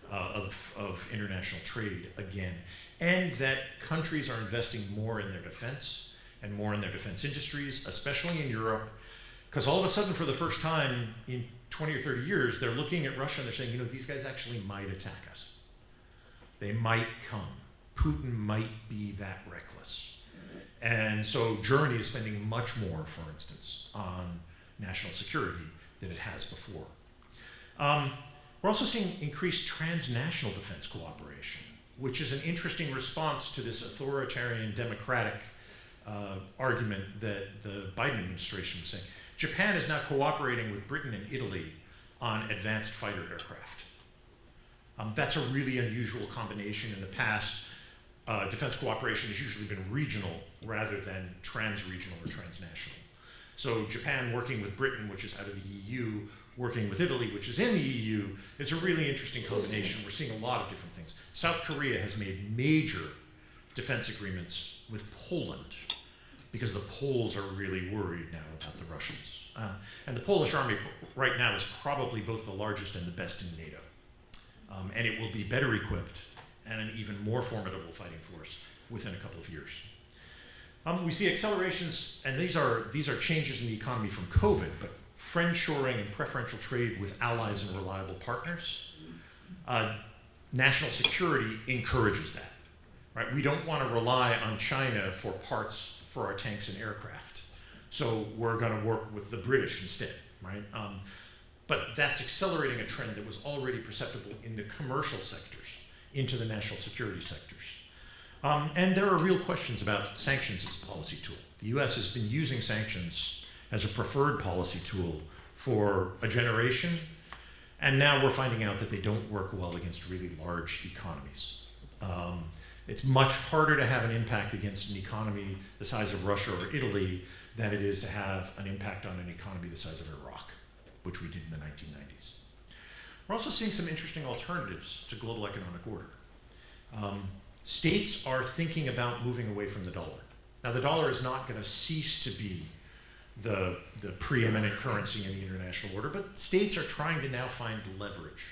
of international trade again, and that countries are investing more in their defense and more in their defense industries, especially in Europe, because all of a sudden, for the first time in 20 or 30 years, they're looking at Russia and they're saying, you know, these guys actually might attack us. They might come. Putin might be that reckless. And so Germany is spending much more, for instance, on national security than it has before. We're also seeing increased transnational defense cooperation, which is an interesting response to this authoritarian democratic argument that the Biden administration was saying. Japan is now cooperating with Britain and Italy on advanced fighter aircraft. That's a really unusual combination. In the past, defense cooperation has usually been regional rather than trans-regional or transnational. So Japan working with Britain, which is out of the EU, working with Italy, which is in the EU, is a really interesting combination. We're seeing a lot of different things. South Korea has made major defense agreements with Poland because the Poles are really worried now about the Russians. And the Polish army right now is probably both the largest and the best in NATO. And it will be better equipped and an even more formidable fighting force within a couple of years. We see accelerations, and these are changes in the economy from COVID, but friendshoring and preferential trade with allies and reliable partners. National security encourages that, right? We don't want to rely on China for parts for our tanks and aircraft. So we're going to work with the British instead, right? But that's accelerating a trend that was already perceptible in the commercial sectors into the national security sectors. And there are real questions about sanctions as a policy tool. The US has been using sanctions as a preferred policy tool for a generation, and now we're finding out that they don't work well against really large economies. It's much harder to have an impact against an economy the size of Russia or Italy than it is to have an impact on an economy the size of Iraq, which we did in the 1990s. We're also seeing some interesting alternatives to global economic order. States are thinking about moving away from the dollar. Now, the dollar is not going to cease to be the preeminent currency in the international order, but states are trying to now find leverage.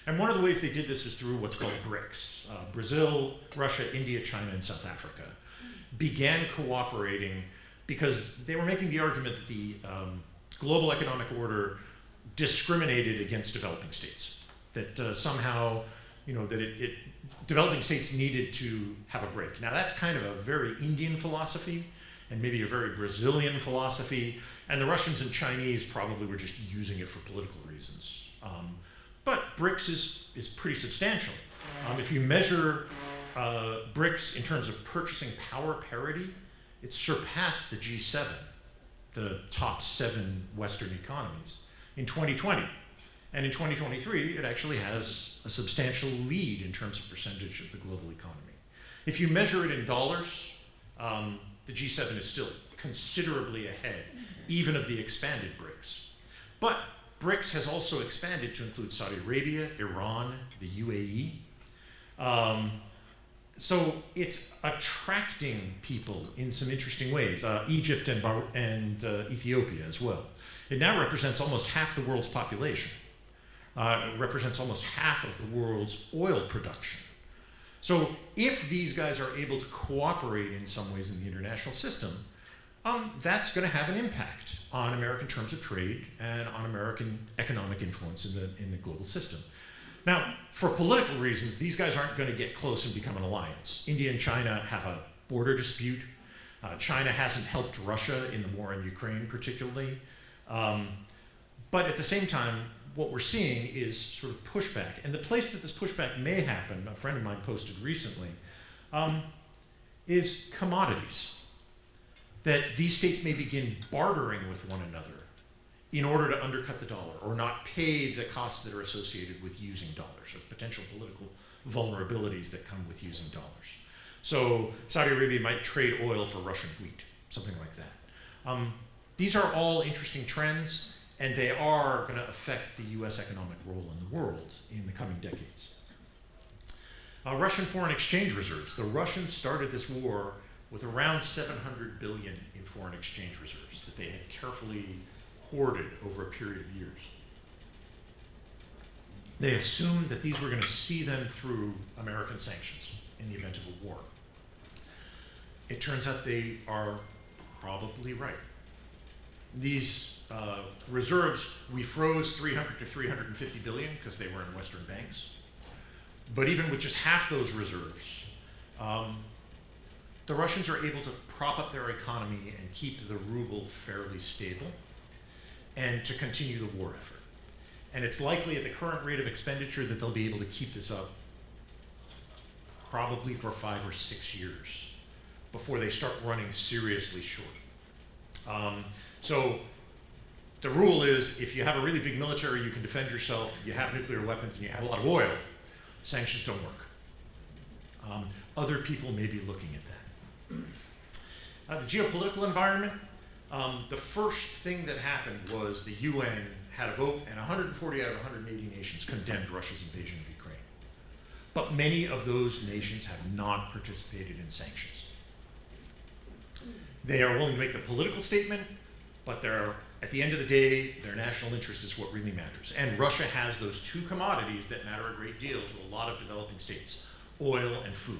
And one of the ways they did this is through what's called BRICS. Brazil, Russia, India, China, and South Africa began cooperating because they were making the argument that the global economic order discriminated against developing states. That somehow, that developing states needed to have a break. Now that's kind of a very Indian philosophy and maybe a very Brazilian philosophy, and the Russians and Chinese probably were just using it for political reasons. But BRICS is pretty substantial. If you measure BRICS in terms of purchasing power parity, it surpassed the G7, the top 7 Western economies, in 2020. And in 2023, it actually has a substantial lead in terms of percentage of the global economy. If you measure it in dollars, the G7 is still considerably ahead, even of the expanded BRICS. But BRICS has also expanded to include Saudi Arabia, Iran, the UAE. So it's attracting people in some interesting ways, Egypt and Ethiopia as well. It now represents almost half the world's population. It represents almost half of the world's oil production. So if these guys are able to cooperate in some ways in the international system, that's going to have an impact on American terms of trade and on American economic influence in the global system. Now, for political reasons, these guys aren't going to get close and become an alliance. India and China have a border dispute. China hasn't helped Russia in the war in Ukraine particularly. But at the same time, what we're seeing is sort of pushback. And the place that this pushback may happen, a friend of mine posted recently, is commodities. That these states may begin bartering with one another in order to undercut the dollar or not pay the costs that are associated with using dollars or potential political vulnerabilities that come with using dollars. So Saudi Arabia might trade oil for Russian wheat, something like that. These are all interesting trends, and they are going to affect the US economic role in the world in the coming decades. Russian foreign exchange reserves. The Russians started this war with around 700 billion in foreign exchange reserves that they had carefully hoarded over a period of years. They assumed that these were going to see them through American sanctions in the event of a war. It turns out they are probably right. These reserves, we froze 300 to 350 billion because they were in Western banks. But even with just half those reserves, the Russians are able to prop up their economy and keep the ruble fairly stable and to continue the war effort. And it's likely at the current rate of expenditure that they'll be able to keep this up probably for 5 or 6 years before they start running seriously short. So the rule is if you have a really big military, you can defend yourself, you have nuclear weapons, and you have a lot of oil, sanctions don't work. Other people may be looking at that. The geopolitical environment, the first thing that happened was the UN had a vote, and 140 out of 180 nations condemned Russia's invasion of Ukraine. But many of those nations have not participated in sanctions. They are willing to make the political statement, but at the end of the day, their national interest is what really matters. And Russia has those two commodities that matter a great deal to a lot of developing states, oil and food.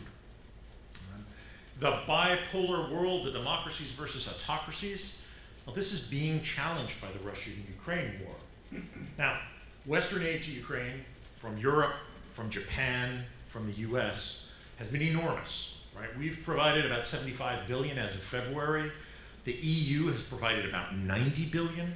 The bipolar world, the democracies versus autocracies, well, this is being challenged by the Russia-Ukraine war. Now, Western aid to Ukraine from Europe, from Japan, from the US has been enormous, right? We've provided about 75 billion as of February. The EU has provided about 90 billion.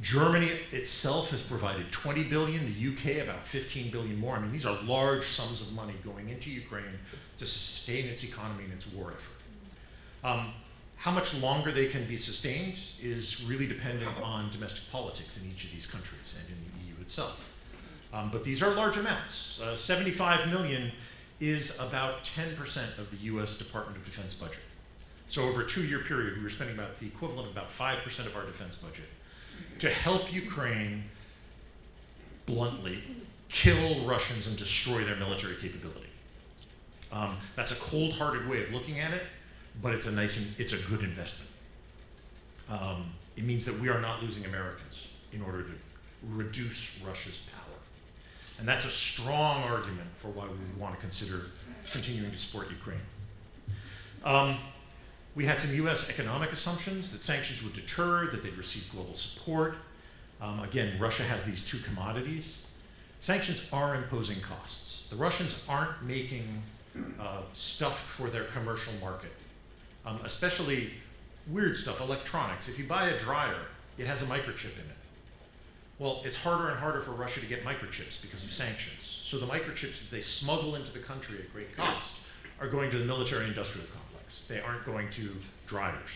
Germany itself has provided 20 billion, the UK about 15 billion more. I mean, these are large sums of money going into Ukraine to sustain its economy and its war effort. How much longer they can be sustained is really dependent on domestic politics in each of these countries and in the EU itself. But these are large amounts. 75 million is about 10% of the US Department of Defense budget. So over a 2-year period, we were spending about the equivalent of about 5% of our defense budget to help Ukraine, bluntly, kill Russians and destroy their military capability. That's a cold-hearted way of looking at it, but it's a good investment. It means that we are not losing Americans in order to reduce Russia's power. And that's a strong argument for why we would want to consider continuing to support Ukraine. We had some US economic assumptions that sanctions would deter, that they'd receive global support. Again, Russia has these two commodities. Sanctions are imposing costs. The Russians aren't making stuff for their commercial market, especially weird stuff, electronics. If you buy a dryer, it has a microchip in it. Well, it's harder and harder for Russia to get microchips because of sanctions. So the microchips that they smuggle into the country at great cost are going to the military-industrial complex. They aren't going to dryers,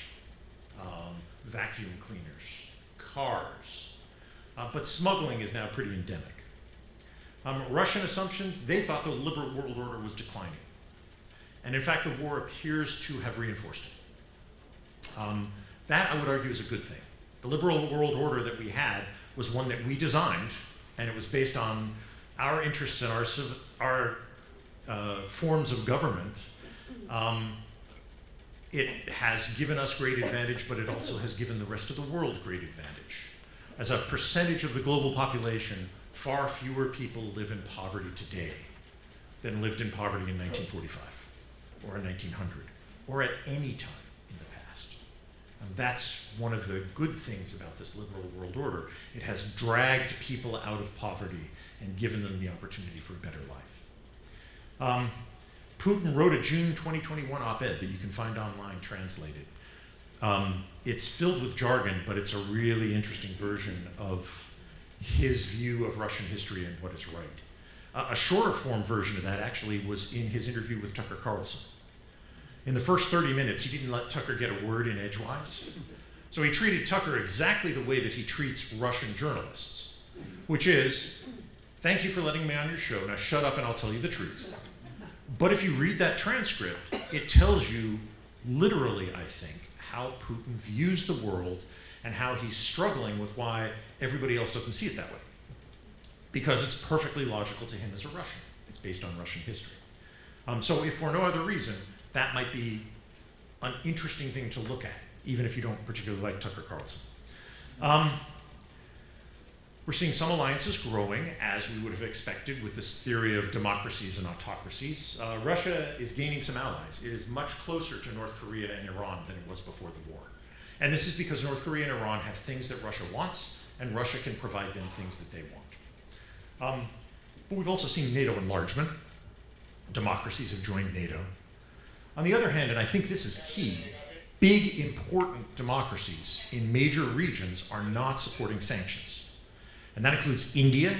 vacuum cleaners, cars. But smuggling is now pretty endemic. Russian assumptions, they thought the liberal world order was declining. And in fact, the war appears to have reinforced it. That, I would argue, is a good thing. The liberal world order that we had was one that we designed, and it was based on our interests and our forms of government. It has given us great advantage, but it also has given the rest of the world great advantage. As a percentage of the global population, far fewer people live in poverty today than lived in poverty in 1945 or in 1900 or at any time in the past. And that's one of the good things about this liberal world order. It has dragged people out of poverty and given them the opportunity for a better life. Putin wrote a June 2021 op-ed that you can find online translated. It's filled with jargon, but it's a really interesting version of his view of Russian history and what is right. A shorter form version of that actually was in his interview with Tucker Carlson. In the first 30 minutes, he didn't let Tucker get a word in edgewise. So he treated Tucker exactly the way that he treats Russian journalists, which is, thank you for letting me on your show, now shut up and I'll tell you the truth. But if you read that transcript, it tells you literally, I think, how Putin views the world and how he's struggling with why everybody else doesn't see it that way. Because it's perfectly logical to him as a Russian. It's based on Russian history. So if for no other reason, that might be an interesting thing to look at, even if you don't particularly like Tucker Carlson. We're seeing some alliances growing, as we would have expected with this theory of democracies and autocracies. Russia is gaining some allies. It is much closer to North Korea and Iran than it was before the war. And this is because North Korea and Iran have things that Russia wants, and Russia can provide them things that they want. But we've also seen NATO enlargement. Democracies have joined NATO. On the other hand, and I think this is key, big, important democracies in major regions are not supporting sanctions. And that includes India,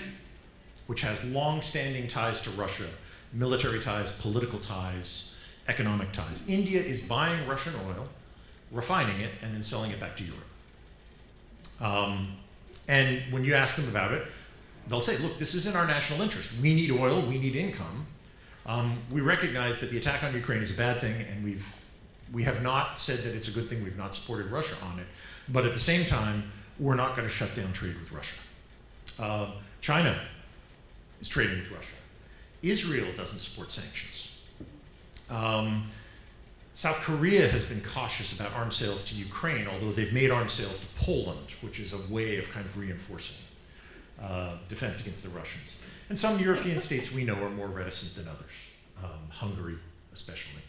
which has long-standing ties to Russia, military ties, political ties, economic ties. India is buying Russian oil, refining it, and then selling it back to Europe. And when you ask them about it, they'll say, look, this is in our national interest. We need oil, we need income. We recognize that the attack on Ukraine is a bad thing, and we have not said that it's a good thing. We've not supported Russia on it. But at the same time, we're not going to shut down trade with Russia. China is trading with Russia. Israel doesn't support sanctions. South Korea has been cautious about arms sales to Ukraine, although they've made arms sales to Poland, which is a way of kind of reinforcing defense against the Russians. And some European states we know are more reticent than others, Hungary especially.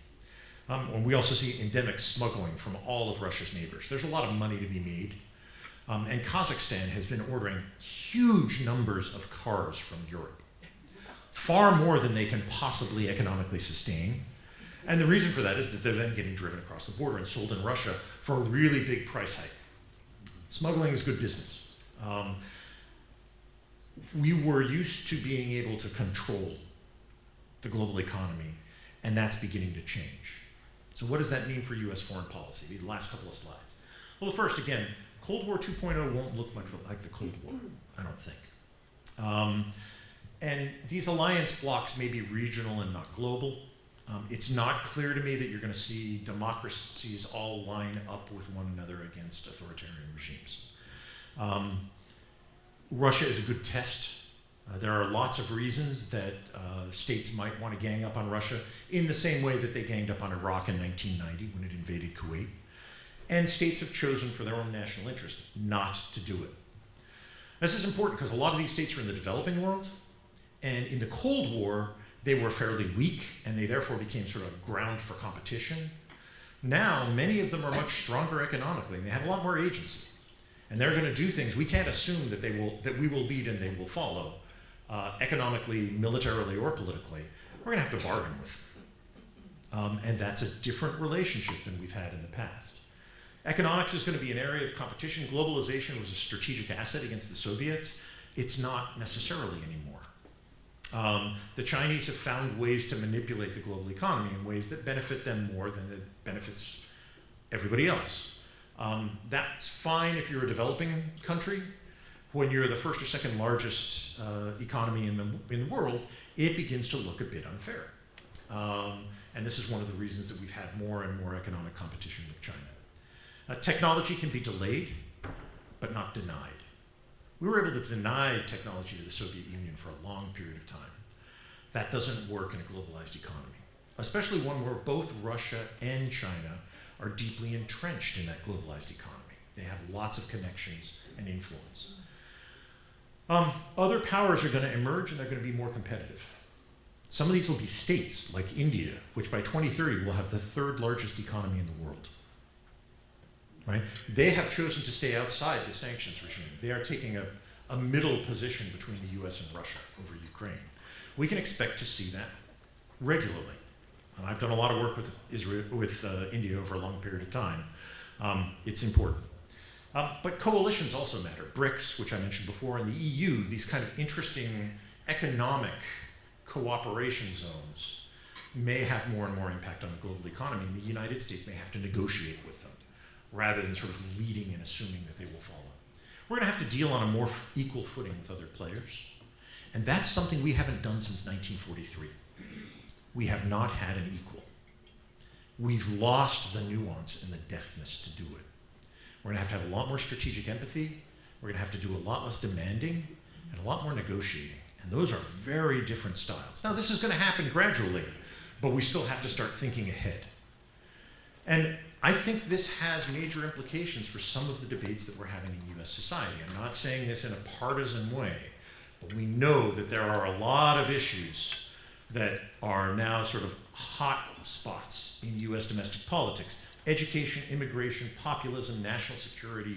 And we also see endemic smuggling from all of Russia's neighbors. There's a lot of money to be made. And Kazakhstan has been ordering huge numbers of cars from Europe, far more than they can possibly economically sustain. And the reason for that is that they're then getting driven across the border and sold in Russia for a really big price hike. Smuggling is good business. We were used to being able to control the global economy, and that's beginning to change. So what does that mean for US foreign policy? The last couple of slides. Well, the first, again, Cold War 2.0 won't look much like the Cold War, I don't think. And these alliance blocks may be regional and not global. It's not clear to me that you're going to see democracies all line up with one another against authoritarian regimes. Russia is a good test. There are lots of reasons that states might want to gang up on Russia in the same way that they ganged up on Iraq in 1990 when it invaded Kuwait. And states have chosen for their own national interest not to do it. This is important because a lot of these states are in the developing world, and in the Cold War, they were fairly weak, and they therefore became sort of ground for competition. Now, many of them are much stronger economically, and they have a lot more agency. And they're going to do things. We can't assume that we will lead and they will follow, economically, militarily, or politically. We're going to have to bargain with them. And that's a different relationship than we've had in the past. Economics is going to be an area of competition. Globalization was a strategic asset against the Soviets. It's not necessarily anymore. The Chinese have found ways to manipulate the global economy in ways that benefit them more than it benefits everybody else. That's fine if you're a developing country. When you're the first or second largest economy in the world, it begins to look a bit unfair. And this is one of the reasons that we've had more and more economic competition with China. Technology can be delayed, but not denied. We were able to deny technology to the Soviet Union for a long period of time. That doesn't work in a globalized economy, especially one where both Russia and China are deeply entrenched in that globalized economy. They have lots of connections and influence. Other powers are going to emerge, and they're going to be more competitive. Some of these will be states, like India, which by 2030 will have the third largest economy in the world. Right? They have chosen to stay outside the sanctions regime. They are taking a middle position between the US and Russia over Ukraine. We can expect to see that regularly. I've done a lot of work with India over a long period of time. It's important. But coalitions also matter. BRICS, which I mentioned before, and the EU, these kind of interesting economic cooperation zones may have more and more impact on the global economy, and the United States may have to negotiate with them, rather than sort of leading and assuming that they will follow. We're going to have to deal on a more equal footing with other players. And that's something we haven't done since 1943. We have not had an equal. we've lost the nuance and the deftness to do it. We're going to have a lot more strategic empathy. We're going to have to do a lot less demanding and a lot more negotiating. And those are very different styles. Now, this is going to happen gradually, but we still have to start thinking ahead. And I think this has major implications for some of the debates that we're having in US society. I'm not saying this in a partisan way, but we know that there are a lot of issues that are now sort of hot spots in US domestic politics. Education, immigration, populism, national security,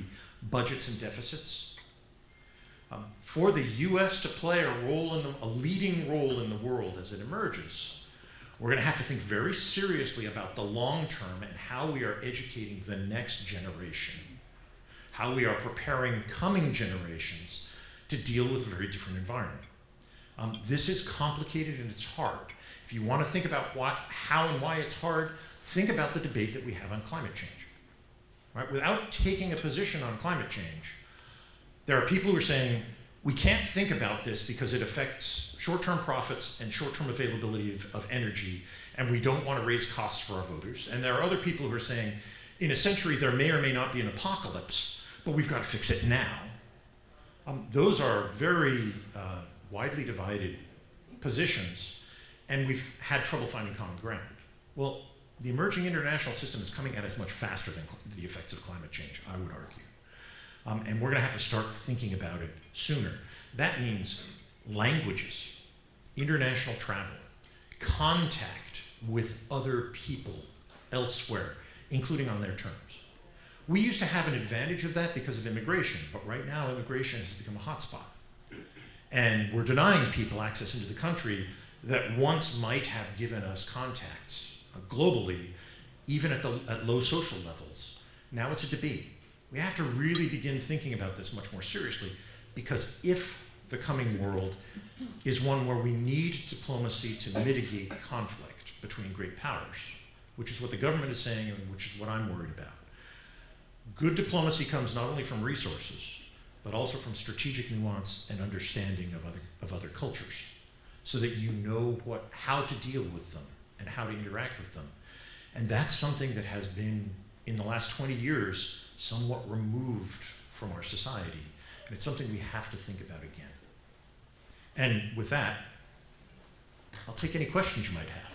budgets and deficits. For the US to play a leading role in the world as it emerges, we're going to have to think very seriously about the long term and how we are educating the next generation, how we are preparing coming generations to deal with a very different environment. This is complicated and it's hard. If you want to think about how and why it's hard, think about the debate that we have on climate change. Right? Without taking a position on climate change, there are people who are saying, we can't think about this because it affects short-term profits and short-term availability of energy, and we don't want to raise costs for our voters. And there are other people who are saying, in a century, there may or may not be an apocalypse, but we've got to fix it now. Those are very widely divided positions, and we've had trouble finding common ground. Well, the emerging international system is coming at us much faster than the effects of climate change, I would argue. And we're going to have to start thinking about it sooner. That means languages, international travel, contact with other people elsewhere, including on their terms. We used to have an advantage of that because of immigration, but right now immigration has become a hotspot. And we're denying people access into the country that once might have given us contacts globally, even at low social levels. Now it's a debate. We have to really begin thinking about this much more seriously, because if the coming world is one where we need diplomacy to mitigate conflict between great powers, which is what the government is saying and which is what I'm worried about. Good diplomacy comes not only from resources, but also from strategic nuance and understanding of other cultures, so that you know how to deal with them and how to interact with them. And that's something that has been, in the last 20 years, somewhat removed from our society. And it's something we have to think about again. And with that, I'll take any questions you might have.